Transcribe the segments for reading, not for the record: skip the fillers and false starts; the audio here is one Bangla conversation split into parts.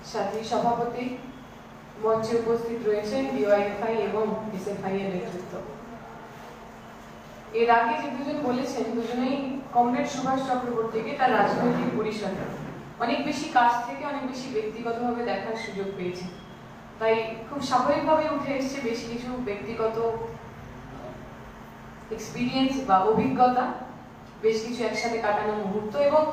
সাথী সভাপতি, মঞ্চে উপস্থিত রয়েছেন ডিওয়াইএফআই এবং এসএফআই এর নেতৃত্ব। এর আগে যে দুজন বলেছেন, দুজনেই কমরেড সুভাষ চক্রবর্তীকে তার রাজনৈতিক পরিসরে অনেক বেশি কাছ থেকে অনেক বেশি ব্যক্তিগতভাবে দেখার সুযোগ পেয়েছে। তাই খুব স্বাভাবিকভাবে উঠে এসছে বেশ কিছু ব্যক্তিগত এক্সপিরিয়েন্স বা অভিজ্ঞতা, বেশ কিছু একসাথে কাটানো মুহূর্ত, এবং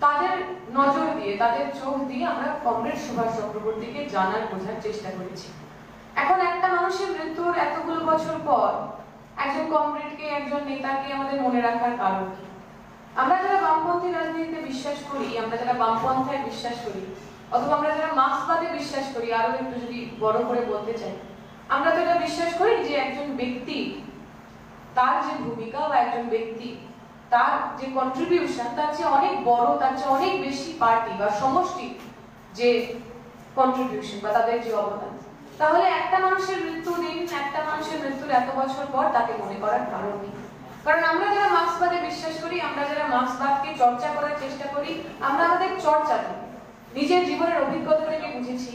তাদের নজর দিয়ে, তাদের চোখ দিয়ে আমরা কমরেড সুভাষ চক্রবর্তীকে জানার, বোঝার চেষ্টা করেছি। এখন একটা মানুষের মৃত্যুর এতগুলো বছর পর একজন কমরেডকে, একজন নেতাকে আমাদের মনে রাখার কারণ কি? আমরা যারা বামপন্থী রাজনীতিতে বিশ্বাস করি, আমরা যারা বামপন্থায় বিশ্বাস করি, অথবা আমরা যারা মার্ক্সবাদে বিশ্বাস করি, আরো একটু যদি বড় করে বলতে চাই, আমরা তো এটা বিশ্বাস করি যে একজন ব্যক্তি, তার যে ভূমিকা, বা একজন ব্যক্তি তার যে কন্ট্রিবিউশন, তার চেয়ে অনেক বড়, তার চেয়ে অনেক বেশি পার্টি বা সমষ্টি যে কন্ট্রিবিউশন বা তাদের যে অবদান। তাহলে একটা মানুষের মৃত্যু দিন, একটা মানুষের মৃত্যুর এত বছর পর তাকে মনে করার কারণ নেই। কারণ আমরা যারা মার্ক্সবাদে বিশ্বাস করি, আমরা যারা মার্ক্সবাদকে চর্চা করার চেষ্টা করি, আমরা আমাদের চর্চা থেকে, নিজের জীবনের অভিজ্ঞতা থেকে বুঝেছি,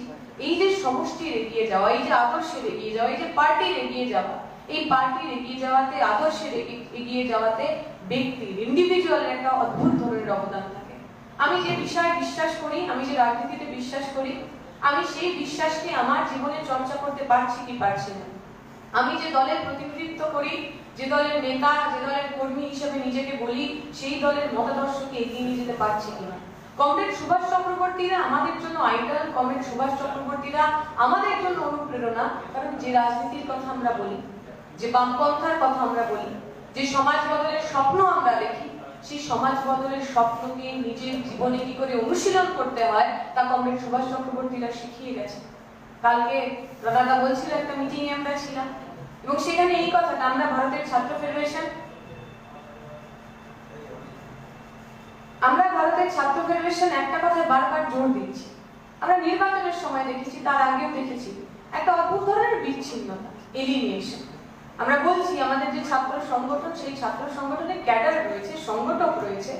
এই যে সমষ্টির এগিয়ে যাওয়া, এই যে আদর্শের এগিয়ে যাওয়া, এই যে পার্টির এগিয়ে যাওয়া, এই পার্টির এগিয়ে যাওয়াতে, আদর্শের এগিয়ে যাওয়াতে ব্যক্তির, ইন্ডিভিজুয়ালের একটা অদ্ভুত ধরনের অবদান থাকে। আমি যে বিষয়ে বিশ্বাস করি, আমি যে রাজনীতিতে বিশ্বাস করি, আমি সেই বিশ্বাসকে আমার জীবনে চর্চা করতে পারছি কি পারছি না। আমি যে দলের প্রতিনিধিত্ব করি, যে দলের নেতা, যে দলের কর্মী হিসেবে নিজেকে বলি, সেই দলের মতাদর্শকে এগিয়ে নিয়ে যেতে পারছি কিনা। কমরেড সুভাষ চক্রবর্তীরা আমাদের জন্য আইডল, কমরেড সুভাষ চক্রবর্তীরা আমাদের জন্য অনুপ্রেরণা। কারণ যে রাজনীতির কথা আমরা বলি, যে বামপন্থার কথা আমরা বলি, যে সমাজ বদলের স্বপ্ন আমরা দেখি, সেই সমাজ বদলের স্বপ্নকে নিজের জীবনে কি করে অনুশীলন করতে হয় তা কমরেড সুভাষ চক্রবর্তীরা শিখিয়ে গেছে। কালকে দাদা বলছিল, একটা মিটিং এ আমরা ছিলাম, এবং সেখানে এই কথাটা, আমরা ভারতের ছাত্র ফেডারেশন একটা কথায় বারবার জোর দিচ্ছি। আমরা নির্বাচনের সময় দেখেছি, তার আগেও দেখেছি, একটা অদ্ভুত ধরনের বিচ্ছিন্নতা, এলিমিনেশন। আমরা বলছি আমাদের যে ছাত্র সংগঠন, সেই ছাত্র সংগঠনের ক্যাডার রয়েছে, সংগঠক রয়েছে,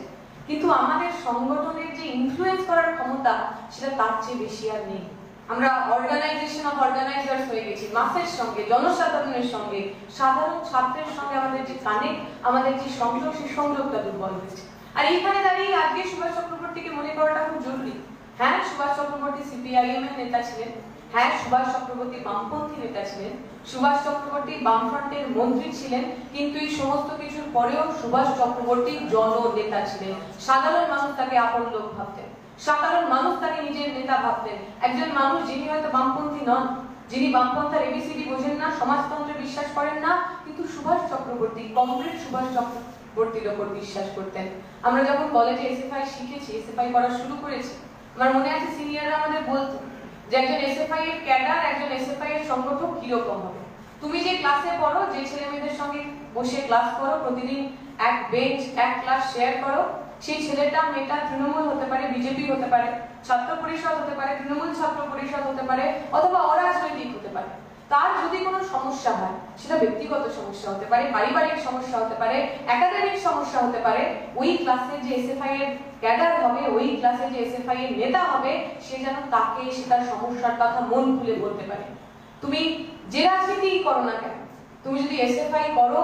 কিন্তু আমাদের সংগঠনের যে ইনফ্লুয়েন্স করার ক্ষমতা, সেটা তার চেয়ে বেশি আর নেই। আমরা অর্গানাইজেশন অফ অর্গানাইজার্স হয়ে গেছি। মাসের সঙ্গে, জনসাধারণের সঙ্গে, সাধারণ ছাত্রের সঙ্গে আমাদের যে কানেক্ট, আমাদের যে সংযোগ, সেই সংযোগটা দুর্বল হয়েছে। আর এইখানে দাঁড়িয়ে আজকে সুভাষ চক্রবর্তীকে মনে করাটা খুব জরুরি। হ্যাঁ, সুভাষ চক্রবর্তী সিপিআইএম এর নেতা ছিলেন, হ্যাঁ সুভাষ চক্রবর্তী বামপন্থী নেতা ছিলেন, সুভাষ চক্রবর্তী বামফ্রন্টের মন্ত্রী ছিলেন, কিন্তু এই সমস্ত কিছুর পরেও সুভাষ চক্রবর্তী জননেতা ছিলেন। সাধারণ মানুষ তাকে আপন লোক ভাবতেন, সাধারণ মানুষ তাকে নিজের নেতা ভাবতেন। একজন মানুষ যিনি হয়তো বামপন্থী নন, যিনি বামপন্থার এবিসিডি বোঝেন না, সমাজতন্ত্রে বিশ্বাস করেন না, কিন্তু সুভাষ চক্রবর্তী, কমরেড সুভাষ চক্রবর্তীর ওপর বিশ্বাস করতেন। আমরা যখন কলেজে এসএফআই শিখেছি, এসএফআই করা শুরু করেছি, আমার মনে আছে সিনিয়ররা আমাদের বলতো যে একজন এসএফআই এর ক্যাডার, একজন এসএফআই এর সংগঠক কিরকম হবে। তুমি যে ক্লাসে পড়ো, যে ছেলে মেয়েদের সঙ্গে বসে ক্লাস করো, প্রতিদিন এক বেঞ্চ, এক ক্লাস শেয়ার করো, সেই ছেলেটা মেয়েটা তৃণমূল হতে পারে, বিজেপি হতে পারে, ছাত্র পরিষদ হতে পারে, তৃণমূল ছাত্র পরিষদ হতে পারে, অথবা অরাজনৈতিক হতে পারে। তার যদি কোনো সমস্যা হয়, সেটা ব্যক্তিগত সমস্যা হতে পারে, পারিবারিক সমস্যা হতে পারে, একাডেমিক সমস্যা হতে পারে, ওই ক্লাসে যে এসএফআই এর ক্যাডার হবে, ওই ক্লাসে যে এসএফআই এর নেতা হবে, সে যেন তাকে সে তার সমস্যার কথা মন খুলে বলতে পারে। তুমি যে রাজনীতিই করো না কেন, তুমি যদি এসএফআই করো,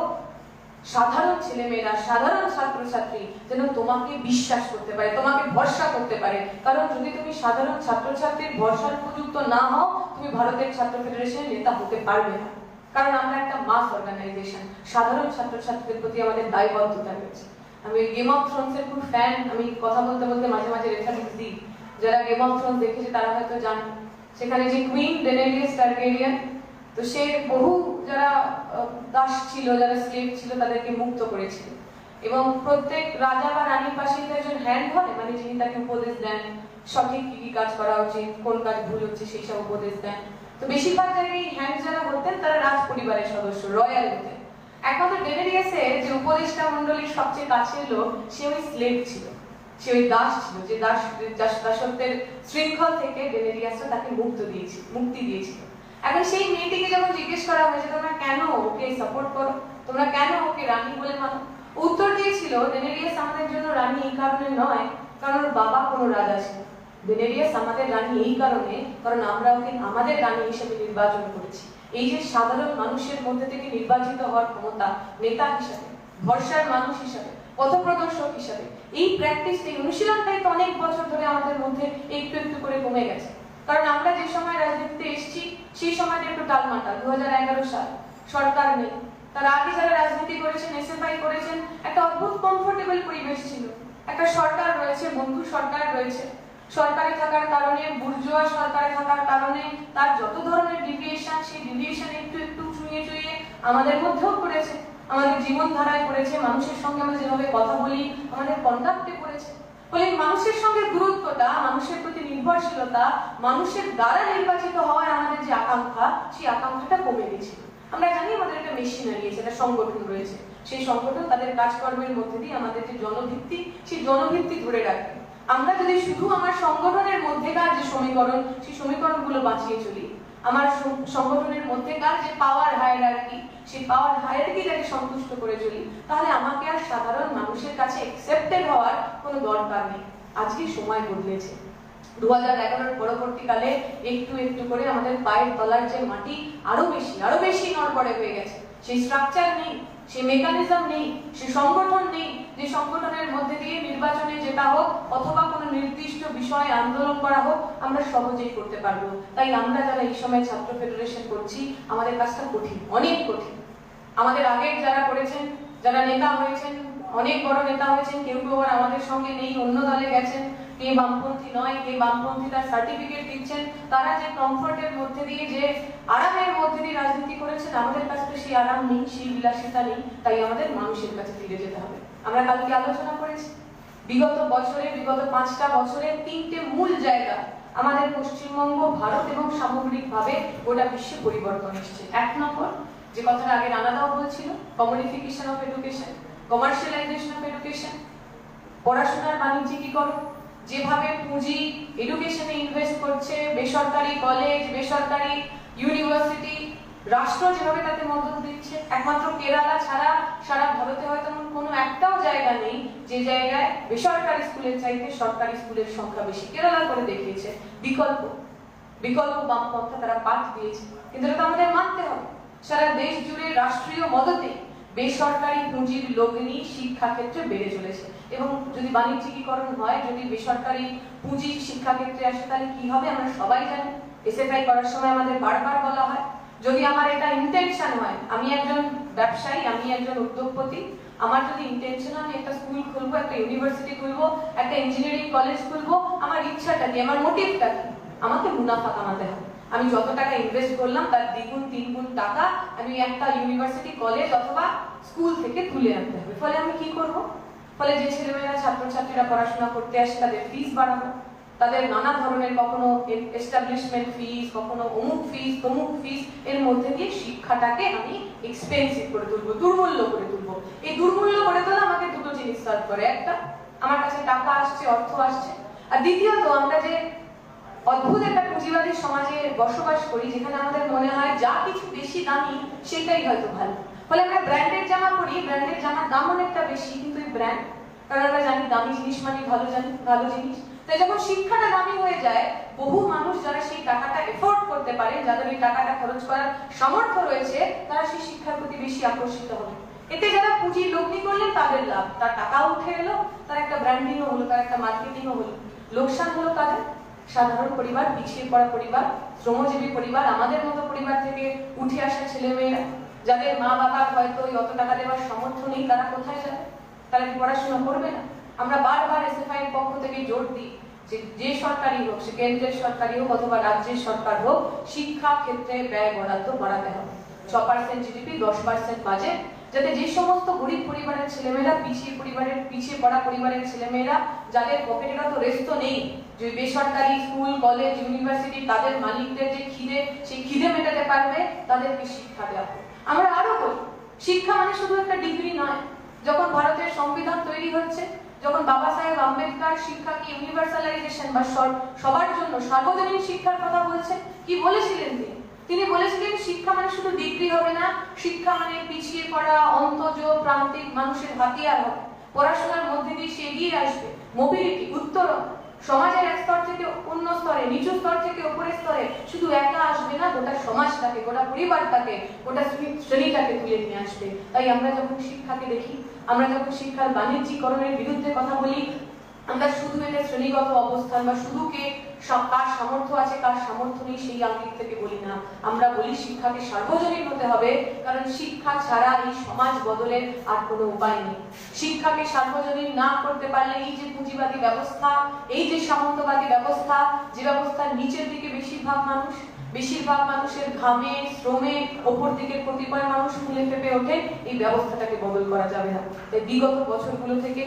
সাধারণ ছেলেমেয়েরা, সাধারণ ছাত্রছাত্রী যেন তোমাকে বিশ্বাস করতে পারে, তোমাকে ভরসা করতে পারে। কারণ যদি তুমি সাধারণ ছাত্রছাত্রীর ভরসার উপযুক্ত না হও, তুমি ভারতের ছাত্র ফেডারেশনের নেতা হতে পারবে না। কারণ আমরা একটা মাস অর্গানাইজেশন, সাধারণ ছাত্রছাত্রীদের প্রতি আমাদের দায়বদ্ধতা রয়েছে। আমি গেম অফ থ্রোনস এর খুব ফ্যান, আমি কথা বলতে বলতে মাঝে মাঝে রেফারেন্স দিই। যারা গেম অফ থ্রোনস দেখেছে তারা হয়তো জানে, সেখানে যে কুইন ডেনেরিয়াস টারগেরিয়ান, তো সে বহু যারা দাস ছিল, যারা স্লেভ ছিল, তাদেরকে মুক্ত করেছিল, এবং প্রত্যেক রাজা বা রানীর পাশে একজন হ্যান্ড হয়, মানে যিনি তাকে উপদেশ দেন, সঠিক কি কি কাজ করা উচিত, কোন কাজ ভুল হচ্ছে, সেই সব উপদেশ দেন। তো বেশিরভাগ জায়গায় হ্যান্ড যারা হতেন, তারা রাজ পরিবারের সদস্য, রয়্যাল হতেন। একমাত্র ডেনেরিয়াসের যে উপদেষ্টা মন্ডলীর সবচেয়ে কাছের লোক, সে ওই স্লেভ ছিল, সে ওই দাস ছিল, যে দাসত্বের শৃঙ্খল থেকে ডেনেরিয়াসরা তাকে মুক্তি দিয়েছিল। এখন সেই মেয়েটিকে যখন জিজ্ঞেস করা হয়েছে, তোমরা কেন ওকে সাপোর্ট করো, তোমরা কেন ওকে রানী বলে মানো, উত্তর দিয়েছিল, ডেনেরিয়াস আমাদের জন্য রানী এই কারণে নয়, কারণ ওর বাবা কোনো রাজা ছিল, বেনেডিয়াস আমাদের রানী এই কারণে, কারণ আমরা ওকে আমাদের রানী হিসেবে নির্বাচন করেছি। এই যে সাধারণ মানুষের মধ্যে থেকে নির্বাচিত হওয়ার ক্ষমতা, নেতা হিসাবে, ভরসার মানুষ হিসাবে, পথপ্রদর্শক হিসাবে, এই প্র্যাকটিসটা, এই অনুশীলনটাই তো অনেক বছর ধরে আমাদের মধ্যে একটু একটু করে কমে গেছে। কারণ আমরা যে সময় রাজনীতিতে এসেছি সেই সময়টা একটু টালমাটাল। 2011 সাল, সরকার নেই। তার আগে যারা রাজনীতি করেছেন, এসএফআই করেছেন, একটা অদ্ভুত কমফোর্টেবল পরিবেশ ছিল। একটা সরকার রয়েছে, বন্ধু সরকার রয়েছে। সরকারে থাকার কারণে, বুর্জোয়া সরকারে থাকার কারণে তার যত ধরনের ডিভিয়েশন, সেই ডিভিয়েশন একটু একটু চুইয়ে চুইয়ে আমাদের মধ্যেও করেছে, আমাদের জীবনধারায় করেছে, মানুষের সঙ্গে আমরা যেভাবে কথা বলি, আমাদের কন্ডাক্টে করেছে। ফলে মানুষের সঙ্গে দূরত্বটা, মানুষের প্রতি নির্ভরশীলতা, মানুষের দ্বারা নির্বাচিত হওয়ার আমাদের যে আকাঙ্ক্ষা, সেই আকাঙ্ক্ষাটা কমে গেছিল। আমরা জানি আমাদের একটা মেশিনারি আছে, একটা সংগঠন রয়েছে। সেই সংগঠন তাদের কাজকর্মের মধ্যে দিয়ে আমাদের যে জনভিত্তি, সেই জনভিত্তি ধরে রাখে। আমরা যদি শুধু আমার সংগঠনের মধ্যেকার যে সমীকরণ, সেই সমীকরণগুলো বাঁচিয়ে চলি, আমার সংগঠনের মধ্যেকার যে পাওয়ার হায়ারার্কি, সেই পাওয়ার হায়ারার্কিটাকে সন্তুষ্ট করে চলি, তাহলে আমাকে আর সাধারণ মানুষের কাছে অ্যাকসেপ্টেড হওয়ার কোনো দরকার নেই। আজকে সময় বদলেছে। 2011 পরবর্তীকালে একটু একটু করে আমাদের পায়ের তলার যে মাটি আরো বেশি নড়বড়ে হয়ে গেছে। সেই স্ট্রাকচার নেই, সেই মেকানিজম নেই, সেই সংগঠন নেই, যে সংগঠনের মধ্যে দিয়ে নির্বাচনে যেটা হোক অথবা কোনো নির্দিষ্ট বিষয়ে আন্দোলন করা হোক আমরা সহজেই করতে পারবো। তাই আমরা যারা এই সময় ছাত্র ফেডারেশন করছি, আমাদের কাজটা কঠিন, অনেক কঠিন। আমাদের আগের যারা করেছেন, যারা নেতা হয়েছেন, অনেক বড় নেতা হয়েছেন, কেউ কেউ আর আমাদের সঙ্গে নেই, অন্য দলে গেছেন, কে বামপন্থী নয়, কে বামপন্থী তার সার্টিফিকেট দিচ্ছেন, তারা যে কমফোর্টের মধ্যে দিয়ে, যে আরামের মধ্যে দিয়ে রাজনীতি করেছেন, আমাদের কাছে তো সেই আরাম নেই, সেই বিলাসিতা নেই। তাই আমাদের মানুষের কাছে ফিরে যেতে হবে। আমরা কালকে আলোচনা করেছি বিগত 5টা বছরে 3টে মূল জায়গা আমাদের পশ্চিমবঙ্গ, ভারত এবং সামগ্রিকভাবে গোটা বিশ্বে পরিবর্তন এসেছে। 1 নম্বর, যে কথাটা আগে রানাদাও বলছিল, commodification of education, commercialization of education, পড়াশোনার বাণিজ্যিকীকরণ। যেভাবে পুঁজি এডুকেশনে ইনভেস্ট করছে, বেসরকারি কলেজ, বেসরকারি ইউনিভার্সিটি, রাষ্ট্র যেভাবে তাতে মদত দিচ্ছে, একমাত্র কেরালা ছাড়া সারা ভারতে হয়তো কোনো একটাও জায়গা নেই যে জায়গায় বেসরকারি স্কুলের চাইতে সরকারি স্কুলের সংখ্যা বেশি। কেরালা করে দেখিয়েছে। বিকল্প বামপন্থা তারা পাঠ দিয়েছে, কিন্তু এটা আমাদের মানতে হবে। সারা দেশ জুড়ে রাষ্ট্রীয় মদতে বেসরকারি পুঁজির লগ্নি শিক্ষা ক্ষেত্রে বেড়ে চলেছে। এবং যদি বাণিজ্যিকীকরণ হয়, যদি বেসরকারি পুঁজি শিক্ষা ক্ষেত্রে আসে, তাহলে কি হবে আমরা সবাই জানি। এসএফআই করার সময় আমাদের বারবার বলা হয়, যদি আমার এটা ইন্টেনশন হয়, আমি একজন ব্যবসায়ী, আমি একজন উদ্যোগপতি, আমার যদি ইন্টেনশন আমি একটা স্কুল খুলবো, একটা ইউনিভার্সিটি খুলবো, একটা ইঞ্জিনিয়ারিং কলেজ খুলবো, আমার ইচ্ছাটা কি, আমার মোটিভটা কি, আমাকে মুনাফা কামাতে হবে। আমি যত টাকা ইনভেস্ট করলাম তার 2 গুণ টাকা আমি একটা ইউনিভার্সিটি, কলেজ অথবা স্কুল থেকে তুলে আনতে হবে। ফলে আমি কি করব? ফলে যে ছেলেমেয়েরা, ছাত্রছাত্রীরা পড়াশোনা করতে আসে, তাদের ফিস বাড়াবো, তাদের নানা ধরনের, কখনো এস্টাবলিশমেন্ট ফিস, কখনো অমুক ফিস, তমুক ফিস, এর মধ্যে দিয়ে শিক্ষাটাকে আমি এক্সপেন্সিভ করে তুলবো, দুর্মূল্য করে তুলবো। এই দুর্মূল্য করে তোলা আমাকে দুটো জিনিস সার্ভ করে। একটা, আমার কাছে টাকা আসছে, অর্থ আসছে। আর দ্বিতীয়ত, আমরা যে অদ্ভুত একটা পুঁজিবাদী সমাজে বসবাস করি, যেখানে আমাদের মনে হয় যা কিছু বেশি দামি সেটাই হয়তো ভালো। ফলে আমরা ব্র্যান্ডের জামা পরি, ব্র্যান্ডের জামার দাম অনেকটা বেশি, কিন্তু এই ব্র্যান্ড, কারণ আমরা জানি দামি জিনিস মানে ভালো জিনিস। তাই যখন শিক্ষাটা দামি হয়ে যায়, বহু মানুষ যারা সেই টাকাটা এফোর্ড করতে পারে, যাদের এই টাকাটা খরচ করার সামর্থ্য রয়েছে, তারা সেই শিক্ষার প্রতি বেশি আকর্ষিত হবে। এতে যারা পুঁজি লগ্নি করলেন তাদের লাভ, তার টাকাও উঠে এলো, তার একটা ব্র্যান্ডিংও হলো, তার একটা মার্কেটিংও হলো। লোকসান হলো তাদের, সাধারণ পরিবার, পিছিয়ে পড়া পরিবার, শ্রমজীবী পরিবার, আমাদের মতো পরিবার থেকে উঠে আসা ছেলেমেয়েরা, যাদের মা বাবার হয়তো অত টাকা দেওয়ার সামর্থ্য নেই, তারা কোথায় যাবে? তারা কি পড়াশোনা করবে না? আমরা বারবার এসএফআই এর পক্ষ থেকে জোর দিই যে সরকারই হোক, সে কেন্দ্রের সরকারই হোক অথবা রাজ্যের সরকার হোক, শিক্ষা ক্ষেত্রে ব্যয় বরাদ্দ বাড়াতে হবে। 6% জিডিপি, 10% বাজেট, যাতে যে সমস্ত গরিব পরিবারের ছেলেমেয়েরা, পিছিয়ে পড়া পরিবারের ছেলেমেয়েরা, যাদের পকেটে তো রেস্ট নেই, যে বেসরকারি স্কুল, কলেজ, ইউনিভার্সিটি, তাদের মালিকদের যে খিদে, সেই খিদে মেটাতে পারবে, তাদেরকে শিক্ষা দেওয়া হবে। আমরা আরো বলি, শিক্ষা মানে শুধু একটা ডিগ্রি নয়। যখন ভারতের সংবিধান তৈরি হচ্ছে, যখন বাবা সাহেব আম্বেদকর শিক্ষাকে ইউনিভার্সালাইজেশন বা সবার জন্য সার্বজনীন শিক্ষার কথা বলছেন, কি বলেছিলেন তিনি বলেছিলেন শিক্ষা মানে শুধু ডিগ্রি হবে না, শিক্ষা মানে পিছিয়ে পড়া অন্তজ প্রান্তিক মানুষের হাতিয়ার হবে। পড়াশোনার মধ্যে দিয়ে সে এগিয়ে আসবে, মোবিলিটি, উত্তরণ, সমাজের এক স্তর থেকে অন্য স্তরে, নিচু স্তর থেকে উপরের স্তরে শুধু একা আসবে না, গোটা সমাজটাকে, গোটা পরিবারটাকে, গোটা শ্রেণীটাকে তুলে নিয়ে আসবে। তাই আমরা যখন শিক্ষাকে দেখি, আমরা যখন শিক্ষার বাণিজ্যিকরণের বিরুদ্ধে কথা বলি, আমরা শুধু এটা শ্রেণীগত অবস্থান বা শুধু কে কার সামর্থ্য আছে কার সামর্থ্য নেই সেই আঙ্গিক থেকে বলি না। আমরা বলি শিক্ষাকে সার্বজনীন হতে হবে, কারণ শিক্ষা ছাড়া এই সমাজ বদলের আর কোনো উপায় নেই। শিক্ষাকে সার্বজনীন না করতে পারলে এই যে পুঁজিবাদী ব্যবস্থা, এই যে সামন্তবাদী ব্যবস্থা, যে ব্যবস্থার নিচের দিকে বেশিরভাগ মানুষের ঘামে শ্রমে, ওপর দিকের কতিপয় মানুষ ফুলে ফেপে ওঠে, এই ব্যবস্থাটাকে বদল করা যাবে না। তাই বিগত বছরগুলো থেকে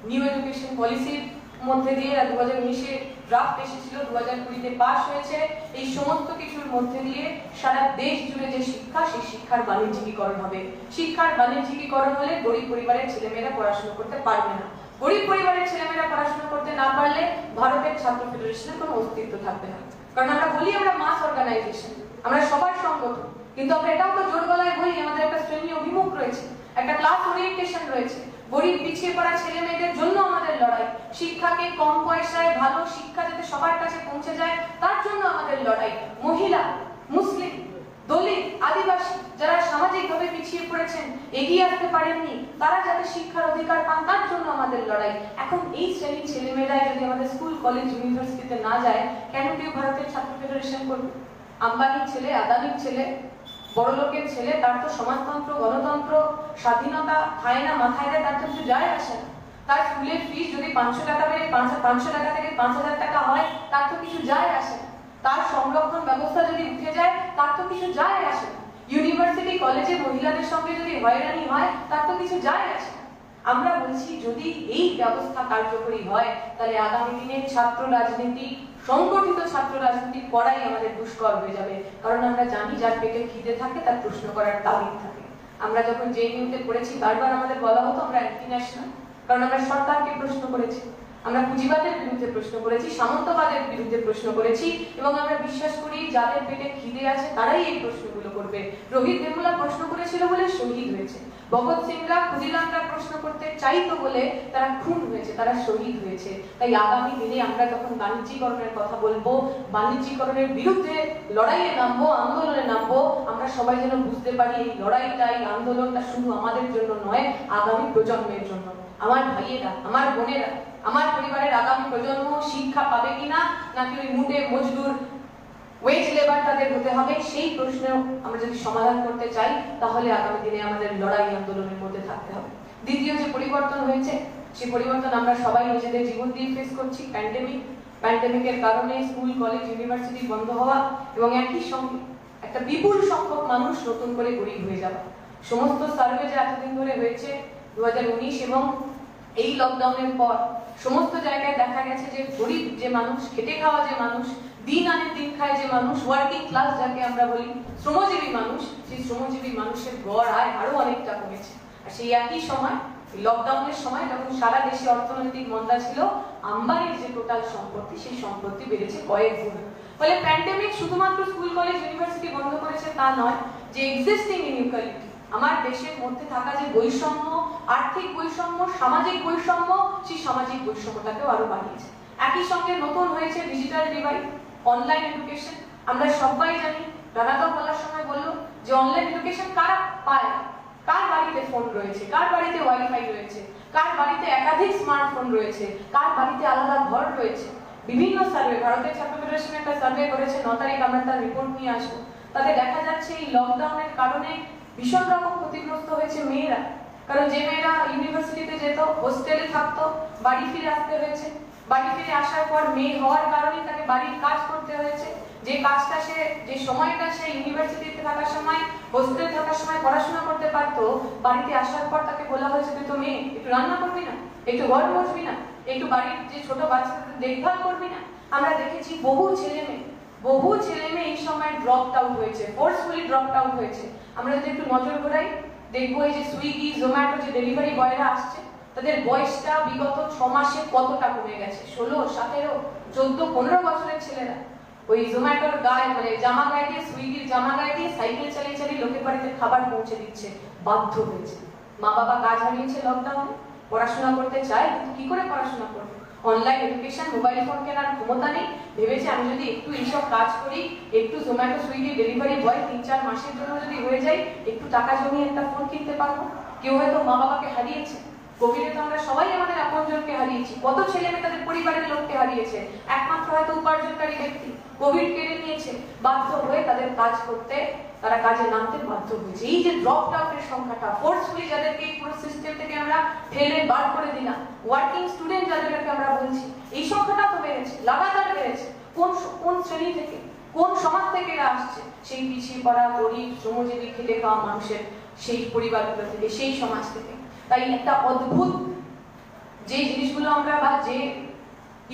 নিউ এডুকেশন পলিসির মধ্যে দিয়ে 2019-এ ড্রাফট এসেছিল, 2020-তে পাস হয়েছে, এই সমস্ত কিছুর মধ্যে দিয়ে সারা দেশ জুড়ে যে শিক্ষা, সেই শিক্ষার বাণিজ্যিকীকরণ হবে। শিক্ষার বাণিজ্যিকীকরণ হলে গরিব পরিবারের ছেলেমেয়েরা পড়াশোনা করতে পারবে না। গরিব পরিবারের ছেলেমেয়েরা পড়াশোনা করতে না পারলে ভারতের ছাত্র ফেডারেশনের কোনো অস্তিত্ব থাকবে না। কারণ আমরা বলি আমরা মাস অর্গানাইজেশন, আমরা সবার সংগঠন, কিন্তু আমরা এটাও তো জোর গলায় বলি আমাদের একটা শ্রেণী অভিমুখ রয়েছে, একটা ক্লাস ওরিয়েন্টেশন রয়েছে। গরিব পিছিয়ে পড়া ছেলে মেয়েদের জন্য আমাদের লড়াই, শিক্ষাকে কম পয়সায় ভালো শিক্ষা যাতে সবার কাছে পৌঁছে যায় তার জন্য আমাদের লড়াই। মহিলা, মুসলিম, দলিত, আদিবাসী যারা সামাজিকভাবে পিছিয়ে পড়েছেন, এগিয়ে আসতে পারেননি, তারা যাতে শিক্ষার অধিকার পান তার জন্য আমাদের লড়াই। এখন এই শ্রেণীর ছেলেমেয়েরাই যদি আমাদের স্কুল, কলেজ, ইউনিভার্সিটিতে না যায়, কেন কেউ ভারতের ছাত্র ফেডারেশন করবে? আম্বানির ছেলে, আদানির ছেলে, বড় লোকের ছেলে, তার তো সমাজতন্ত্র, গণতন্ত্র, স্বাধীনতা খায় না, মাথায় দেয়, তার তো কিছু যায় আসে না। তার স্কুলের ফিস যদি 500 টাকা বেড়ে 500 টাকা থেকে 5000 টাকা হয়, তার তো কিছু যায় আসে না। তার সংরক্ষণ ব্যবস্থা যদি উঠে যায়, তার তো কিছু যায় আসে না। ইউনিভার্সিটি কলেজে মহিলাদের সঙ্গে যদি হয়রানি হয়, তার তো কিছু যায় আসে না। আমরা বলছি যদি এই ব্যবস্থা কার্যকরী হয়, তাহলে আগামী দিনে ছাত্র রাজনীতি, সংগঠিত ছাত্র রাজনীতি করাই আমাদের দুষ্কর হয়ে যাবে। কারণ আমরা জানি যার পেটে খিদে থাকে তার প্রশ্ন করার তাগিদ থাকে। আমরা যখন জেএনইউতে পড়েছি, বারবার আমাদের বলা হতো আমরা অ্যান্টি ন্যাশনাল, কারণ আমরা সরকারকে প্রশ্ন করেছি, আমরা পুঁজিবাদের বিরুদ্ধে প্রশ্ন করেছি, সামন্তবাদের বিরুদ্ধে প্রশ্ন করেছি, এবং আমরা বিশ্বাস করি যাদের পেটে খিদে আছে তারাই এই প্রশ্নগুলো করবে। রোহিত ভেমুলা প্রশ্ন করেছিল বলে শহীদ হয়েছে, ভগৎ সিংরা, ক্ষুদিরামরা প্রশ্ন করতে চাইতো বলে তারা খুন হয়েছে, তারা শহীদ হয়েছে। তাই আগামী দিনে আমরা যখন বাণিজ্যিকরণের কথা বলবো, বাণিজ্যিকরণের বিরুদ্ধে লড়াইয়ে নামবো, আন্দোলনে নামবো, আমরা সবাই যেন বুঝতে পারি এই লড়াইটা, এই আন্দোলনটা শুধু আমাদের জন্য নয়, আগামী প্রজন্মের জন্য। আমার ভাইয়েরা, আমার বোনেরা, আমার পরিবারের আগামী প্রজন্ম শিক্ষা পাবে কিনা, নাকি ওই মুটে মজদুর ওয়েজ লেবার তাদের হতে হবে, সেই প্রশ্নেও আমরা যদি সমাধান করতে চাই, তাহলে আগামী দিনে আমাদের লড়াই আন্দোলনের মধ্যে থাকতে হবে। দ্বিতীয় যে পরিবর্তন হয়েছে, সেই পরিবর্তন আমরা সবাই নিজেদের জীবন দিয়ে ফেস করছি। প্যান্ডেমিকের কারণে স্কুল, কলেজ, ইউনিভার্সিটি বন্ধ হওয়া, এবং একই সঙ্গে একটা বিপুল সংখ্যক মানুষ নতুন করে গরিব হয়ে যাওয়া। সমস্ত সার্ভে যে এতদিন ধরে হয়েছে 2019 এবং এই লকডাউনের পর সমস্ত জায়গায় দেখা গেছে যে গরিব যে মানুষ, খেটে খাওয়া যে মানুষ, দিন আনে দিন খায় যে মানুষ, ওয়ার্কিং ক্লাস যাকে আমরা বলি, শ্রমজীবী মানুষ, সেই শ্রমজীবী মানুষের গড় আয় আরো অনেকটা কমেছে। আর সেই একই সময় লকডাউনের সময় যখন সারা দেশে অর্থনৈতিক মন্দা ছিল, আম্বানির যে টোটাল সম্পত্তি, সেই সম্পত্তি বেড়েছে কয়েক গুণ। ফলে প্যান্ডেমিক শুধুমাত্র স্কুল, কলেজ, ইউনিভার্সিটি বন্ধ করেছে তা নয়, যে এক্সিস্টিং ইনইকুয়ালিটি, আমার দেশের মধ্যে থাকা যে বৈষম্য, আর্থিক বৈষম্য, সামাজিক বৈষম্য, সেই সামাজিক বৈষম্যটাকেও আরো বাড়িয়েছে। একই সঙ্গে নতুন হয়েছে ডিজিটাল ডিভাইড, অনলাইন এডুকেশন। আমরা সবাই জানি, রানাদা বলার সময় বললো যে অনলাইন এডুকেশন কারা পায়, কার বাড়িতে ফোন রয়েছে, কার বাড়িতে ওয়াইফাই রয়েছে, কার বাড়িতে একাধিক স্মার্টফোন রয়েছে, কার বাড়িতে আলাদা ঘর রয়েছে। বিভিন্ন সার্ভে, ভারতের ছাত্র ফেডারেশন একটা সার্ভে করেছে, 9 তারিখ আমরা তার রিপোর্ট নিয়ে আসবো। তাতে দেখা যাচ্ছে এই লকডাউনের কারণে ভীষণ রকম ক্ষতিগ্রস্ত হয়েছে মেয়েরা। কারণ যে মেয়েরা ইউনিভার্সিটিতে যেত, হোস্টেলে থাকতো, বাড়ি ফিরে আসতে হয়েছে। বাড়ি ফিরে আসার পর মেয়ে হওয়ার কারণে তাকে বাড়ির কাজ করতে হয়েছে। যে কাজটা সে, যে সময়টা সে ইউনিভার্সিটিতে থাকার সময়, হোস্টেলে থাকার সময় পড়াশোনা করতে পারতো, বাড়িতে আসার পর তাকে বলা হয়েছে তুই তো মেয়ে, একটু রান্না করবি না, একটু ঘর মুছবি না, একটু বাড়ির যে ছোট বাচ্চাদের দেখভাল করবি না। আমরা দেখেছি বহু ছেলে মেয়ে এই সময় ড্রপ আউট হয়েছে, ফোর্সফুলি ড্রপ আউট হয়েছে। আমরা যদি একটু নজর ঘোরাই, দেখবো এই যে সুইগি, জোম্যাটো যে ডেলিভারি বয়রা আসছে, তাদের বয়সটা বিগত 6 মাসে কতটা কমে গেছে। 16, 17, 14, 15 বছরের ছেলেরা ওই জোম্যাটোর গায়ে, মানে জামা গায়ে দিয়ে, সুইগির জামা গায়ে দিয়ে সাইকেল চালিয়ে চালিয়ে লোকের বাড়িতে খাবার পৌঁছে দিচ্ছে, বাধ্য হয়েছে। মা বাবা কাজ হারিয়েছে লকডাউনে, পড়াশোনা করতে চায় কিন্তু কি করে পড়াশোনা করবে? অনলাইন এডুকেশন, মোবাইল ফোন কেনার ক্ষমতা নেই, ভেবেছে আমি যদি একটু এইসব কাজ করি, একটু জোম্যাটো সুইগি ডেলিভারি বয় 3-4 মাসের জন্য যদি হয়ে যায়, একটু টাকা জমিয়ে একটা ফোন কিনতে পারবো। কেউ হয়তো মা বাবাকে হারিয়েছে, কোভিডে তো আমরা সবাই আমাদের আপনজনকে হারিয়েছি, কত ছেলে মেয়ে তাদের পরিবারের লোককে হারিয়েছে, একমাত্র হয়তো উপার্জনকারী ব্যক্তি কোভিড কেড়ে নিয়েছে, বাধ্য হয়ে তাদের কাজ করতে, তারা কাজে নামতে বাধ্য হয়েছে। এই যে ড্রপ আউটের সংখ্যাটা, ফোর্সফুলি যাদেরকে পুরো সিস্টেম থেকে আমরা ঠেলে বার করে দিলাম, ওয়ার্কিং স্টুডেন্ট যাদেরকে আমরা বলছি, এই সংখ্যাটা তো বেড়েছে, লাগাতার বেড়েছে। কোন শ্রেণী থেকে, কোন সমাজ থেকে এরা আসছে? সেই পিছিয়ে পড়া, গরিব, শ্রমজীবী, খেটে খাওয়া মানুষের সেই পরিবারগুলো থেকে, সেই সমাজ থেকে। তাই একটা অদ্ভুত যে জিনিসগুলো আমরা বা যে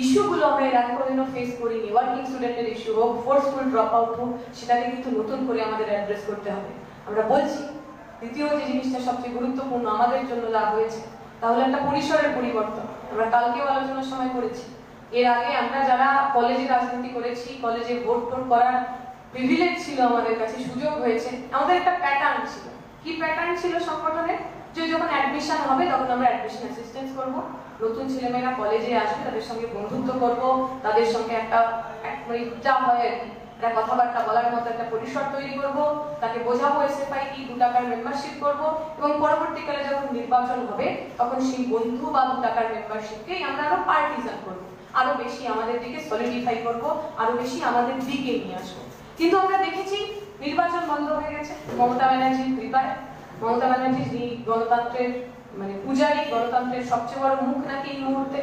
ইস্যুগুলো আমরা এর আগে কোনোদিনও ফেস করিনি, ওয়ার্কিং স্টুডেন্টের ইস্যু হোক, ফোর্সফুল ড্রপ আউট হোক, সেটাকে কিন্তু নতুন করে আমাদের অ্যাড্রেস করতে হবে। আমরা বলছি দ্বিতীয় যে জিনিসটা সবচেয়ে গুরুত্বপূর্ণ আমাদের জন্য যা হয়েছে, তাহলে একটা পরিসরের পরিবর্তন। আমরা কালকেও আলোচনার সময় করেছি, এর আগে আমরা যারা কলেজে রাজনীতি করেছি, কলেজে ভোট টোট করার প্রিভিলেজ ছিল আমাদের কাছে, সুযোগ হয়েছে, আমাদের একটা প্যাটার্ন ছিল। কি প্যাটার্ন ছিল সংগঠনের? যে যখন অ্যাডমিশন হবে তখন আমরা অ্যাডমিশন অ্যাসিস্ট্যান্স করব, নতুন ছেলেমেয়েরা কলেজে আসবে, তাদের সঙ্গে বন্ধুত্ব করব, তাদের সঙ্গে একটা যা হয় আর কি, একটা কথাবার্তা বলার মতো একটা পরিসর তৈরি করব, তাকে বোঝাবো এসএফআই কি, 2 টাকার মেম্বারশিপ করব, এবং পরবর্তীকালে যখন নির্বাচন হবে তখন সেই বন্ধু বা 2 টাকার মেম্বারশিপকেই আমরা আরো পার্টিজান করব, আরো বেশি আমাদের দিকে সলিডিফাই করব, আরো বেশি আমাদের দিকে নিয়ে আসবো। কিন্তু আমরা দেখেছি নির্বাচন বন্ধ হয়ে গেছে মমতা ব্যানার্জির কৃপায়। মমতা ব্যানার্জি যিনি গণতন্ত্রের পূজারী, গণতন্ত্রের সবচেয়ে বড় মুখ নাকি এই মুহূর্তে,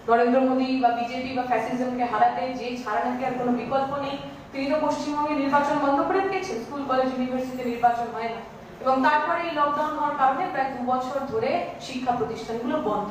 নরেন্দ্র মোদী বা বিজেপি বা ফ্যাসিজমকে হারাতে যে ছাড়া নাকি আর কোনো বিকল্প নেই, তিনি তো পশ্চিমবঙ্গে নির্বাচন বন্ধ করে দিয়েছেন, স্কুল কলেজ ইউনিভার্সিটিতে নির্বাচন হয় না, এবং তারপরে এই লকডাউন হওয়ার কারণে প্রায় 2 বছর ধরে শিক্ষা প্রতিষ্ঠানগুলো বন্ধ।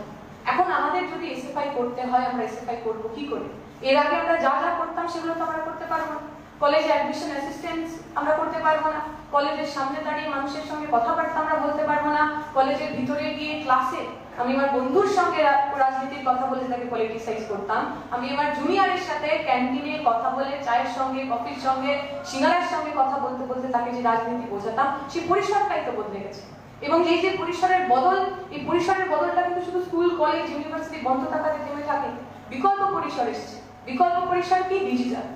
এখন আমাদের যদি এসএফআই করতে হয়, আমরা এসএফআই করবো কি করে? এর আগে আমরা যা যা করতাম সেগুলো তো আমরা করতে পারবো না। কলেজে অ্যাডমিশন অ্যাসিস্ট্যান্স আমরা করতে পারবো না, কলেজের সামনে দাঁড়িয়ে মানুষের সঙ্গে কথাবার্তা আমরা বলতে পারবো না, কলেজের ভিতরে গিয়ে ক্লাসে আমি আমার বন্ধুর সঙ্গে রাজনীতির কথা বলে তাকে পলিটিসাইজ করতাম, আমি আমার জুনিয়রের সাথে ক্যান্টিনে কথা বলে চায়ের সঙ্গে, কফির সঙ্গে, সিঙ্গারার সঙ্গে কথা বলতে বলতে তাকে যে রাজনীতি বোঝাতাম, সেই পরিসরটাই তো বদলে গেছে। এবং এই যে পরিসরের বদল, এই পরিসরের বদলটা কিন্তু শুধু স্কুল কলেজ ইউনিভার্সিটি বন্ধ থাকাতে থেমে থাকে, বিকল্প পরিসর এসেছে। বিকল্প পরিসর কি? ডিজিটাল।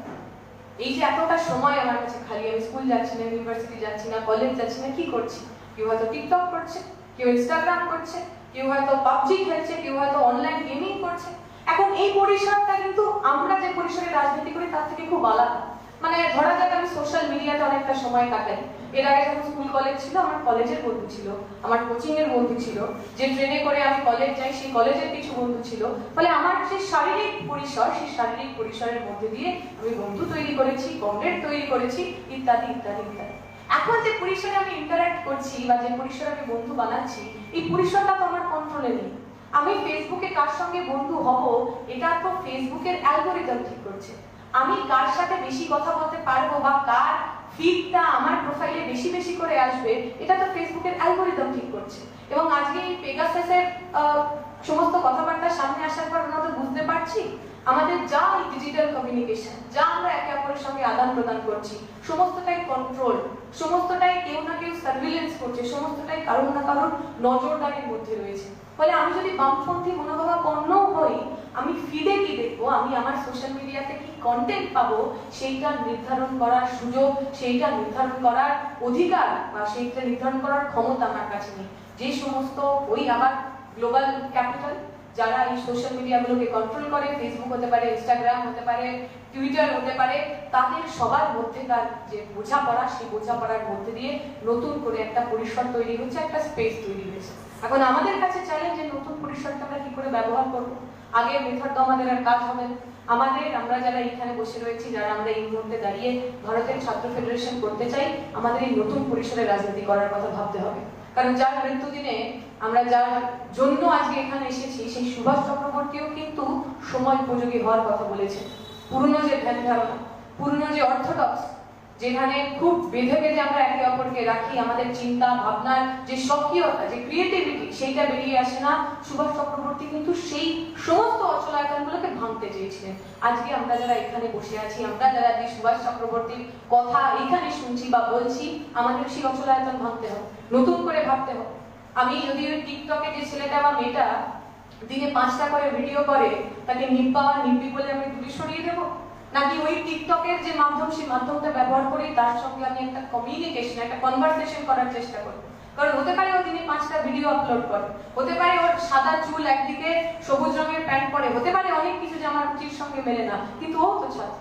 এই যে এতটা সময় আমার কাছে খালি, আমি স্কুল যাচ্ছি না, ইউনিভার্সিটি যাচ্ছি না, কলেজ যাচ্ছি না, কি করছি? কেউ হয়তো টিকটক করছে, কেউ ইনস্টাগ্রাম করছে, কেউ হয়তো পাবজি খেলছে, কেউ হয়তো অনলাইন গেমিং করছে। এখন এই পরিসরটা কিন্তু আমরা যে পরিসরে রাজনীতি করি তার থেকে খুব আলাদা। মানে ধরা যাক আমি সোশ্যাল মিডিয়াতে অনেকটা সময় কাটাই, এর আগে যখন স্কুল কলেজ ছিল আমার কলেজের বন্ধু ছিল, আমার কোচিং এর বন্ধু ছিল, যে ট্রেনে করে আমি কলেজ যাই সেই কলেজের কিছু বন্ধু ছিল, ফলে আমার যে শারীরিক পরিসর, সেই শারীরিক পরিসরের মধ্যে দিয়ে আমি বন্ধু তৈরি করেছি, কমরেড তৈরি করেছি, ইত্যাদি ইত্যাদি ইত্যাদি। এখন যে পরিসরে আমি ইন্টারঅ্যাক্ট করছি বা যে পরিসরে আমি বন্ধু বানাচ্ছি, এই পরিসরটা তো আমার কন্ট্রোলে নেই। আমি ফেসবুকে কার সঙ্গে বন্ধু হব এটা তো ফেসবুকের অ্যালগরিদম ঠিক করছে। আমি কার সাথে বেশি কথা বলতে পারবো বা কার ফিডটা আমার প্রোফাইলে বেশি বেশি করে আসবে, এটা তো ফেসবুকের অ্যালগরিদম ঠিক করছে। এবং আজকে এই পেগাসাসের সমস্ত কথাবার্তা সামনে আসার পর আমরা তো বুঝতে পারছি আমাদের যা এই ডিজিটাল কমিউনিকেশন, যা আমরা একে অপরের সঙ্গে আদান প্রদান করছি, সমস্তটাই কন্ট্রোল, সমস্তটাই কেউ না কেউ সার্ভিলেন্স করছে, সমস্তটাই কারোর না কারোর নজরদারির মধ্যে রয়েছে। ফলে আমি যদি বামপন্থী মনোভাবাপন্ন হই, আমি ফিডে কি দেখবো, আমি আমার সোশ্যাল মিডিয়াতে কি কন্টেন্ট পাবো, সেইটা নির্ধারণ করার সুযোগ, সেইটা নির্ধারণ করার অধিকার বা সেইটা নির্ধারণ করার ক্ষমতা আমার কাছে নেই। যে সমস্ত ওই আবার গ্লোবাল ক্যাপিটাল যারা এই সোশ্যাল মিডিয়াগুলোকে কন্ট্রোল করে, ফেসবুক হতে পারে, ইনস্টাগ্রাম হতে পারে, টুইটার হতে পারে, তাদের সবার মধ্যেকার যে বোঝাপড়া, সেই বোঝাপড়ার মধ্যে দিয়ে নতুন করে একটা পরিসর তৈরি হচ্ছে, একটা স্পেস তৈরি হয়েছে। এখন আমাদের কাছে চ্যালেঞ্জ যে নতুন পরিসরটা আমরা কি করে ব্যবহার করব। আগের মেথড তো আমাদের আর কাজ হবে না। আমরা যারা এখানে বসে রয়েছি, যারা আমরা এই মুহূর্তে দাঁড়িয়ে ভারতের ছাত্র ফেডারেশন করতে চাই, আমাদের এই নতুন পরিসরে রাজনীতি করার কথা ভাবতে হবে। কারণ যার মৃত্যুদিনে আমরা যার জন্য আজকে এখানে এসেছি, সেই সুভাষ চক্রবর্তীও কিন্তু সময় উপযোগী হওয়ার কথা বলেছেন। পুরনো যে ধ্যান ধারণা, পুরনো যে অর্থোডক্স, যেখানে খুব বেঁধে বেঁধে আমরা একে অপরকে রাখি, আমাদের চিন্তা ভাবনার যে সক্রিয়তা, যে ক্রিয়েটিভিটি, সেইটা বেরিয়ে আসে না। সুভাষ চক্রবর্তী কিন্তু সেই সমস্ত অচলায়তনগুলোকে ভাঙতে চেয়েছিলেন। আজকে আমরা যারা এখানে বসে আছি, আমরা যারা যে সুভাষ চক্রবর্তীর কথা এখানে শুনছি বা বলছি, আমাদের সেই অচলায়তন ভাঙতে হবে, নতুন করে ভাবতে হবে। আমি যদি ওই টিকটকে যে ছেলেটা বা মেয়েটা দিনে 5টা করে ভিডিও করে তাকে নিব্বা বা নিব্বি বলে আমি দূরে সরিয়ে দেবো, নাকি ওই টিকটকের যে মাধ্যম সেই মাধ্যমটা ব্যবহার করে তার সঙ্গে আমি একটা কমিউনিকেশন, একটা কনভারসেশন করার চেষ্টা করবো? কারণ হতে পারে ও দিনে 5টা ভিডিও আপলোড করে, হতে পারে ওর সাদা চুল একদিকে সবুজ রঙের প্যান্ট পরে, হতে পারে অনেক কিছু যে আমার রুচির সঙ্গে মেলে না, কিন্তু ও তো ছাত্র,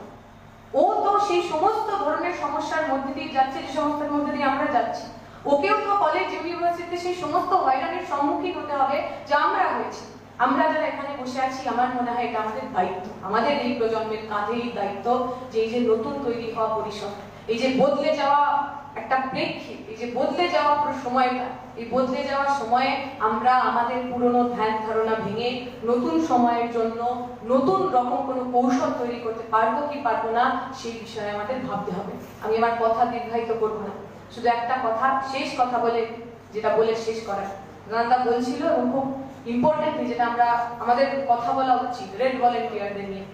ও তো সেই সমস্ত ধরনের সমস্যার মধ্যে দিয়ে যাচ্ছে যে সমস্যার মধ্যে দিয়ে আমরা যাচ্ছি। ওকেও তো কলেজ ইউনিভার্সিটিতে সেই সমস্ত হয়রানির সম্মুখীন হতে হবে যা আমরা হয়েছি। আমরা যারা এখানে বসে আছি, আমার মনে হয় এটা আমাদের দায়িত্ব, আমাদের এই প্রজন্মের কাঁধেই দায়িত্ব যে এই যে নতুন তৈরি হওয়া পরিসর, এই যে বদলে যাওয়া একটা প্রেক্ষিত, এই যে বদলে যাওয়া পুরো সময়টা, এই বদলে যাওয়ার সময়ে আমরা আমাদের পুরনো ধ্যান ধারণা ভেঙে নতুন সময়ের জন্য নতুন রকম কোনো কৌশল তৈরি করতে পারবো কি পারবো না সেই বিষয়ে আমাদের ভাবতে হবে। আমি আমার কথা দীর্ঘায়িত করবো না, শুধু একটা কথা, শেষ কথা বলে যেটা বলে শেষ করা, রানাদা বলছিল এবং খুব ইম্পর্টেন্টলি যেটা আমরা আমাদের কথা বলা উচিত রেড ভলেন্টিয়ারদের নিয়ে।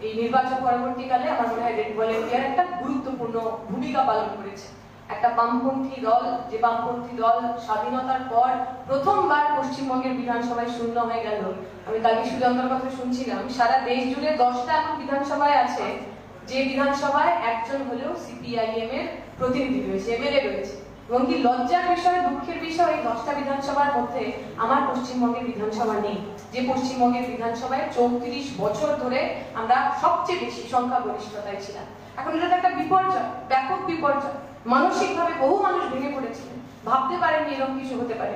এই নির্বাচন পরবর্তীকালে আমার মনে হয় রেড ভলেন্টিয়ার একটা গুরুত্বপূর্ণ ভূমিকা পালন করেছে। একটা বামপন্থী দল, যে বামপন্থী দল স্বাধীনতার পর প্রথমবার পশ্চিমবঙ্গের বিধানসভায় শূন্য হয়ে গেল। আমি কালকে সুজন্তর কথা শুনছিলাম, সারা দেশ জুড়ে 10টা এমন বিধানসভায় আছে যে বিধানসভায় একজন হলেও সিপিআইএম এর প্রতিনিধি রয়েছে, এমএলএ রয়েছে। এবং কি লজ্জার বিষয়, দুঃখের বিষয়, এই 10টা বিধানসভার মধ্যে আমার পশ্চিমবঙ্গের বিধানসভা নেই, যে পশ্চিমবঙ্গের বিধানসভায় 34 বছর ধরে আমরা সবচেয়ে বেশি সংখ্যাগরিষ্ঠতায় ছিলাম। এখন এটা একটা বিপর্যয়, ব্যাপক বিপর্যয়। মানসিকভাবে বহু মানুষ ভেঙে পড়েছিলেন, ভাবতে পারেননি এরকম কিছু হতে পারে।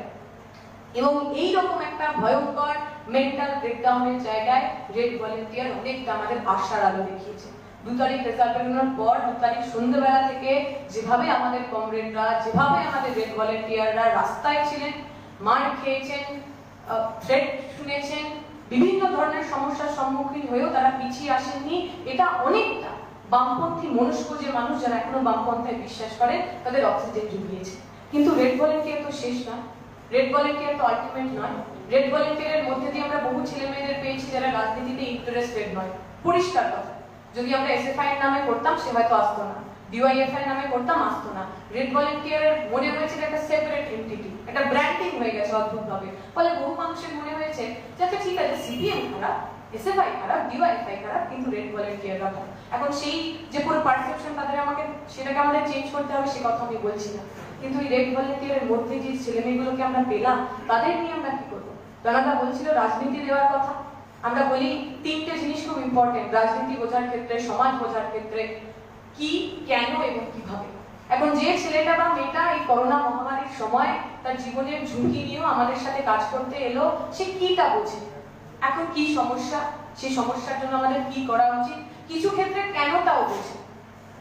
এবং এইরকম একটা ভয়ঙ্কর মেন্টাল ব্রেকডাউনের জায়গায় রেড ভলেন্টিয়ার অনেকটা আমাদের আশার আলো দেখিয়েছে। 2 তারিখ রেজাল্ট বেরোনোর পর 2 তারিখ সন্ধ্যেবেলা থেকে যেভাবে আমাদের কমরেডরা, যেভাবে আমাদের রেড ভলেন্টিয়াররা রাস্তায় ছিলেন, মার খেয়েছেন, থ্রেট শুনেছেন, বিভিন্ন ধরনের সমস্যার সম্মুখীন হয়েও তারা পিছিয়ে আসেননি, এটা অনেকটা বামপন্থী মনস্ক যে মানুষ যারা এখনো বামপন্থায় বিশ্বাস করে তাদের অক্সিজেন জুগিয়েছে। কিন্তু রেড ভলেন্টিয়ার তো শেষ নয়, রেড ভলেন্টিয়ার তো আলটিমেট নয়। রেড ভলেন্টিয়ারের মধ্যে দিয়ে আমরা বহু ছেলে মেয়েদের পেয়েছি যারা রাজনীতিতে ইন্টারেস্টেড নয়। পরিষ্কার কথা, যদি আমরা এসএফআই এর নামে করতাম সে হয়তো আসতো না, ডিওয়াইএফআই এর নামে করতাম আসতো না। রেড ভলেন্টিয়ারের মনে হয়েছে একটা সেপারেট এন্টিটি, একটা ব্র্যান্ডিং হয়ে গেছে অদ্ভুতভাবে। ফলে বহু মানুষের মনে হয়েছে যে আচ্ছা ঠিক আছে, সিপিএম খারাপ, এসএফআই খারাপ, ডিওয়াইএফআই খারাপ, কিন্তু রেড ভলেন্টিয়াররা ভালো। এখন সেই যে পুরো পারসেপশন তাদের সেটাকে আমাদের চেঞ্জ করতে হবে সে কথা আমি বলছি না, কিন্তু এই রেড ভলেন্টিয়ারের মধ্যে যে ছেলেমেয়েগুলোকে আমরা পেলাম তাদের নিয়ে আমরা কি করবো? রানাদা বলছিল রাজনীতি দেওয়ার কথা। আমরা বলি 3টে জিনিস খুব ইম্পর্টেন্ট রাজনীতি বোঝার ক্ষেত্রে, সমাজ বোঝার ক্ষেত্রে, কি, কেন এবং কিভাবে। এখন যে ছেলেটা বা মেয়েটা এই করোনা মহামারীর সময় তার জীবনের ঝুঁকি নিয়েও আমাদের সাথে কাজ করতে এলো, সে কিটা বোঝে, এখন কি সমস্যা, সেই সমস্যার জন্য আমাদের কি করা উচিত, কিছু ক্ষেত্রে কেনটাও বোঝে,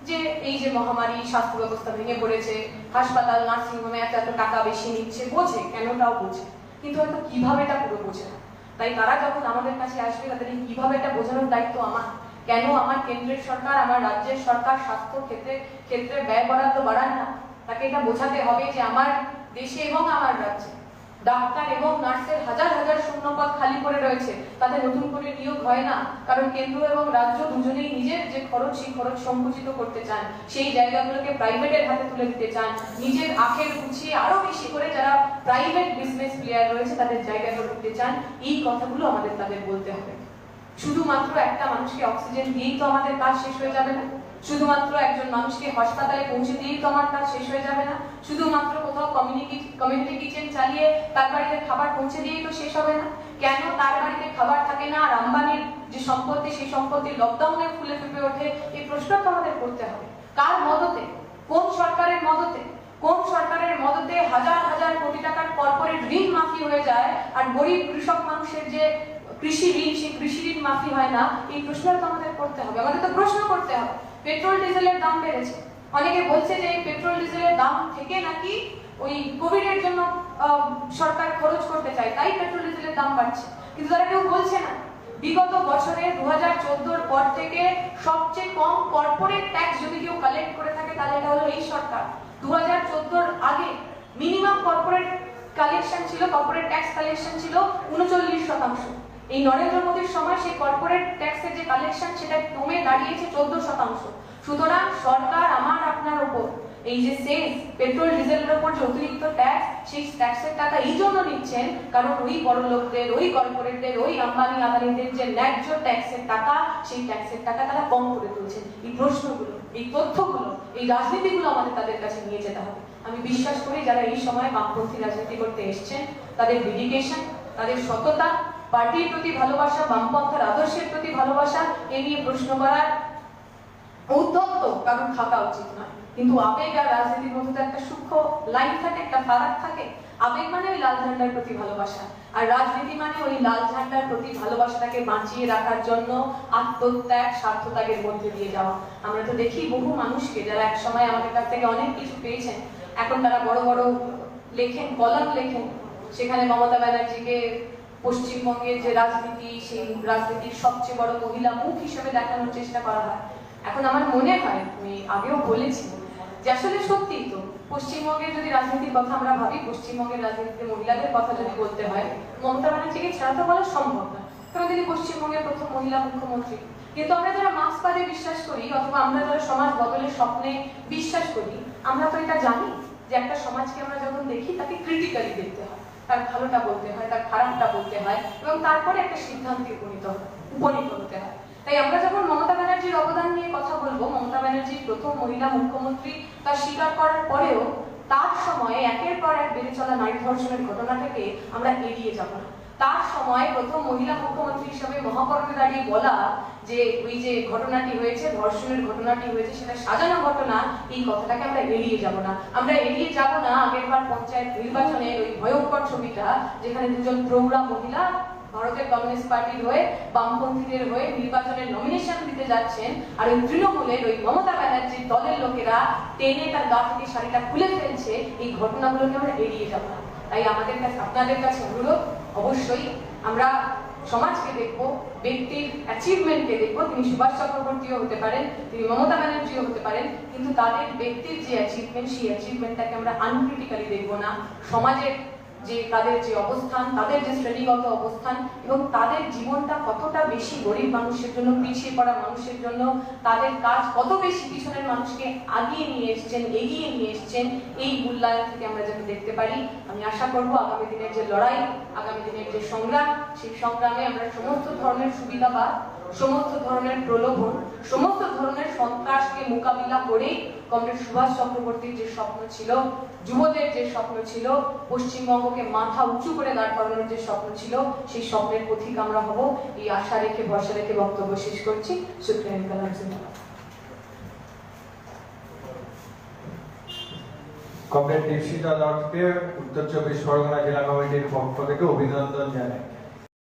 যে এই যে মহামারী, স্বাস্থ্য ব্যবস্থা ভেঙে পড়েছে, হাসপাতাল নার্সিংহোমে এত টাকা বেশি নিচ্ছে, বোঝে, কেনটাও বোঝে, কিন্তু হয়তো কিভাবেটা পুরো বোঝে না। তাই তারা যখন আমাদের কাছে আসবে তাদের এই কিভাবে এটা বোঝানোর দায়িত্ব আমার। কেন আমার কেন্দ্রের সরকার, আমার রাজ্যের সরকার স্বাস্থ্য ক্ষেত্রে ব্যয় বরাদ্দ বাড়ান না, তাকে এটা বোঝাতে হবে যে আমার দেশে এবং আমার রাজ্যে ডাক্তার এবং নার্সের হাজার হাজার শূন্যপদ খালি পড়ে রয়েছে, তাতে নতুন করে নিয়োগ হয় না, কারণ কেন্দ্র এবং রাজ্য দুজনেই নিজের যে খরচ সেই খরচ সংকুচিত করতে চান, সেই জায়গাগুলোকে প্রাইভেটের হাতে তুলে দিতে চান, নিজের আখের গুছিয়ে আরো বেশি করে যারা প্রাইভেট বিজনেস প্লেয়ার রয়েছে তাদের জায়গাগুলো দিতে চান। এই কথাগুলো আমাদের তাদের বলতে হবে। শুধুমাত্র একটা মানুষকে অক্সিজেন দিয়েই তো আমাদের কাজ শেষ হয়ে যাবে না, শুধুমাত্র একজন মানুষকে হাসপাতালে পৌঁছে দিয়েই তো আমার কাজ শেষ হয়ে যাবে না, শুধুমাত্র কোথাও কমিউনিটি কিচেন চালিয়ে তার বাড়িতে খাবার পৌঁছে দিয়েই তো শেষ হবে না। কেন তার বাড়িতে খাবার থাকে না আর আম্বানির যে সম্পত্তি সেই সম্পত্তি লকডাউনে ফুলে ফেপে ওঠে, এই প্রশ্নটা আমাদের করতে হবে। কার মদতে, কোন সরকারের মদতে, কোন সরকারের মদতে হাজার হাজার কোটি টাকার কর্পোরেট ঋণ মাফি হয়ে যায় আর গরিব কৃষক মানুষের যে কৃষি ঋণ সেই কৃষি ঋণ মাফি হয় না, এই প্রশ্নটা তো আমাদের করতে হবে। আমাদের তো প্রশ্ন করতে হবে। পেট্রোল ডিজেলের দাম বেড়েছে, অনেকে বলছে যে এই পেট্রোল ডিজেলের দাম থেকে নাকি ওই কোভিড এর জন্য সরকার খরচ করতে চায়, তাই পেট্রোল ডিজেলের দাম বাড়ছে, কিন্তু তারা কেউ বলছে না বিগত বছরে 2014-র পর থেকে সবচেয়ে কম কর্পোরেট ট্যাক্স যদি কেউ কালেক্ট করে থাকে তাহলে এটা হলো এই সরকার। 2014-র আগে মিনিমাম কর্পোরেট কালেকশন ছিল, কর্পোরেট ট্যাক্স কালেকশন ছিল 39%। এই নরেন্দ্র মোদীর সময় সেই কর্পোরেট ট্যাক্সের যে কালেকশন সেটা কমে দাঁড়িয়েছে 14%। সুতরাং সরকার আমার আপনার উপর এই যে সেস পেট্রোল ডিজেলের উপর যে অতিরিক্ত ট্যাক্স, সেই ট্যাক্সের টাকা এই জন্য নিচ্ছেন কারণ ওই বড় লোকদের, ওই কর্পোরেটদের, ওই আম্বানি আদানিদের যে ন্যায্য ট্যাক্সের টাকা, সেই ট্যাক্সের টাকা তারা কম করে তুলছেন। এই প্রশ্নগুলো, এই তথ্যগুলো, এই রাজনীতিগুলো আমাদের তাদের কাছে নিয়ে যেতে হবে। আমি বিশ্বাস করি যারা এই সময় বামপন্থী রাজনীতি করতে এসছেন তাদের ডেডিকেশন, তাদের সততা, পার্টির প্রতি ভালোবাসা, বামপন্থার আদর্শের প্রতি ভালোবাসা, এ নিয়ে প্রশ্ন করার ঔদ্ধত্য কারণ থাকা উচিত নয়। কিন্তু আবেগ আর রাজনীতির মধ্যে তো একটা সূক্ষ্ম লাইন থাকে, একটা ফারাক থাকে। আবেগ মানে ওই লাল ঝান্ডার প্রতি ভালোবাসা, আর রাজনীতি মানে ওই লাল ঝান্ডার প্রতি ভালোবাসাটাকে বাঁচিয়ে রাখার জন্য আত্মত্যাগ, স্বার্থত্যাগের মধ্যে দিয়ে যাওয়া। আমরা তো দেখি বহু মানুষকে যারা এক সময় আমাদের কাছ থেকে অনেক কিছু পেয়েছেন, এখন তারা বড় বড় লেখেন, কলাম লেখেন, সেখানে মমতা ব্যানার্জিকে পশ্চিমবঙ্গের যে রাজনীতি, সেই রাজনীতির সবচেয়ে বড় মহিলা মুখ হিসেবে দেখানোর চেষ্টা করা হয়। এখন আমার মনে হয়, আমি আগেও বলেছি যে আসলে সত্যি তো পশ্চিমবঙ্গের যদি রাজনীতির কথা আমরা ভাবি, পশ্চিমবঙ্গের রাজনীতিতে মহিলাদের কথা যদি বলতে হয়, মমতা ব্যানার্জিকে ছাড়া তো বলা সম্ভব না, কারণ তিনি পশ্চিমবঙ্গের প্রথম মহিলা মুখ্যমন্ত্রী। কিন্তু আমরা যারা মার্ক্সবাদে বিশ্বাস করি অথবা আমরা যারা সমাজ বদলের স্বপ্নে বিশ্বাস করি, আমরা তো এটা জানি যে একটা সমাজকে আমরা যখন দেখি তাকে ক্রিটিক্যালি দেখতে হয়, তার ভালোটা বলতে হয়, তার খারাপটা বলতে হয়, এবং তারপরে একটা সিদ্ধান্তে উপনীত হতে হয়। তাই আমরা যখন মমতা ব্যানার্জির অবদান নিয়ে কথা বলবো, মমতা ব্যানার্জির প্রথম মহিলা মুখ্যমন্ত্রী তা স্বীকার করার পরেও তার সময়ে একের পর এক বেড়ে চলা নারী ধর্ষণের ঘটনাটাকে আমরা এড়িয়ে যাব না। তার সময় প্রথম মহিলা মুখ্যমন্ত্রী হিসেবে মহাকরণে দাঁড়িয়ে বলা যে ওই যে ঘটনাটি হয়েছে, ধর্ষণের ঘটনাটি হয়েছে, সেটা সাজানো ঘটনা, এই কথাটাকে আমরা এড়িয়ে যাব না। আমরা এড়িয়ে যাব না আগেরবার পঞ্চায়েত নির্বাচনের ওই ভয়ঙ্কর ছবিটা, যেখানে দুজন প্রৌঢ়া মহিলা ভারতের কমিউনিস্ট পার্টির হয়ে, বামপন্থীদের হয়ে নির্বাচনের নমিনেশন দিতে যাচ্ছেন, আর ওই তৃণমূলের ওই মমতা ব্যানার্জির দলের লোকেরা টেনে তার গা থেকে শাড়িটা খুলে ফেলছে। এই ঘটনাগুলোকে আমরা এড়িয়ে যাব না। তাই আমাদের কাছে, আপনাদের কাছে অনুরোধ, অবশ্যই আমরা সমাজকে দেখবো, ব্যক্তির অ্যাচিভমেন্টকে দেখবো। তিনি সুভাষ চক্রবর্তীও হতে পারেন, তিনি মমতা ব্যানার্জিও হতে পারেন, কিন্তু তাদের ব্যক্তির যে অ্যাচিভমেন্ট, সেই অ্যাচিভমেন্টটাকে আমরা আনক্রিটিক্যালি দেখবো না। সমাজের যে তাদের যে অবস্থান, তাদের যে শ্রেণীগত অবস্থান, এবং তাদের জীবনটা কতটা বেশি গরিব মানুষের জন্য, পিছিয়ে পড়া মানুষের জন্য, তাদের কাজ কত বেশি পিছনের মানুষকে আগিয়ে নিয়ে এসছেন, এগিয়ে নিয়ে এসছেন, এই মূল্যায়ন থেকে আমরা যাতে দেখতে পারি। আমি আশা করব আগামী দিনের যে লড়াই, আগামী দিনের যে সংগ্রাম, সেই সংগ্রামে আমরা সমস্ত ধরনের সুবিধাবাদ, সমস্ত ধরনের প্রলোভন, সমস্ত ধরনের সন্ত্রাসকে মোকাবিলা করে কমরেড সুভাষ চক্রবর্তীর যে স্বপ্ন ছিল, যুবদের যে স্বপ্ন ছিল, পশ্চিমবঙ্গকে মাথা উঁচু করে দাঁড় করানোর যে স্বপ্ন ছিল, সেই স্বপ্নের পথিক আমরা হব। এই আশা রেখে, ভরসা রেখে বক্তব্য শেষ করছি। শুকরিয়া। কমরেড দীপশিতা দত্তকে উত্তর চব্বিশ পরগনা জেলা কমিটির পক্ষ থেকে অভিনন্দন জানাই।